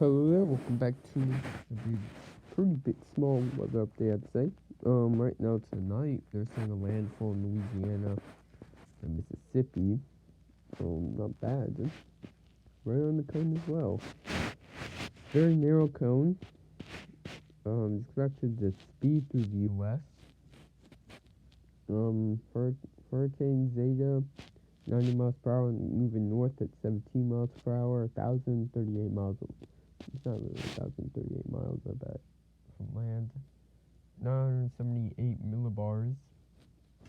Hello there, welcome back to a pretty bit small weather update, I'd say. Right now tonight, they're seeing a landfall in Louisiana and Mississippi. Not bad. Right on the cone as well. Very narrow cone. Expected to speed through the U.S. Hurricane Zeta, 90 miles per hour, moving north at 17 miles per hour, 1,038 miles. It's not really 1,038 miles, I bet, from land. 978 millibars.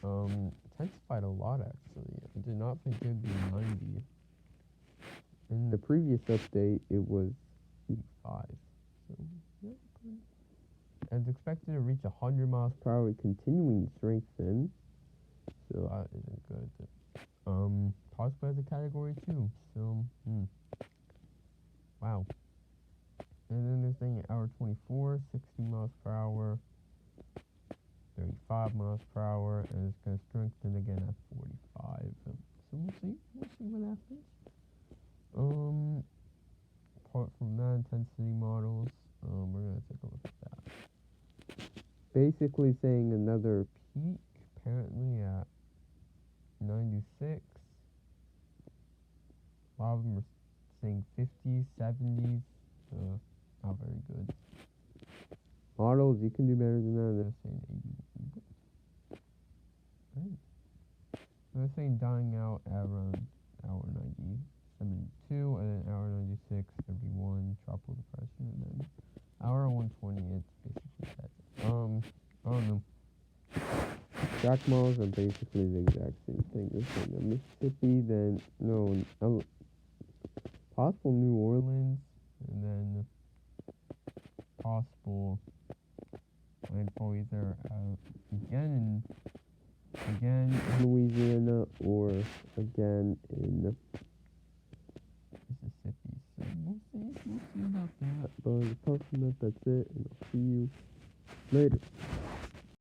Intensified a lot, actually. I did not think it would be 90. In the previous update, it was 85. So, yeah, good. And it's expected to reach 100 miles per hour, continuing to strengthen. So that isn't good. Possibly as a category 2. So, wow. And then they're saying hour 24, 60 miles per hour, 35 miles per hour, and it's going to strengthen again at 45. So we'll see. We'll see what happens. Apart from that, intensity models, we're going to take a look at that. Basically saying another peak, apparently at 96. A lot of them are saying 50s, 70s. Not very good. Models, you can do better than that. They're saying 80. Right. They're saying dying out at around hour 90, 72, and then hour 96, 31, tropical depression, and then hour 120, it's basically that. I don't know. Track models are basically the exact same thing. This one, Mississippi, then, possible New Orleans, and then possible landfall either again in Louisiana or again in Mississippi. So we'll see about that. But apart from that, that's it, and I'll see you later.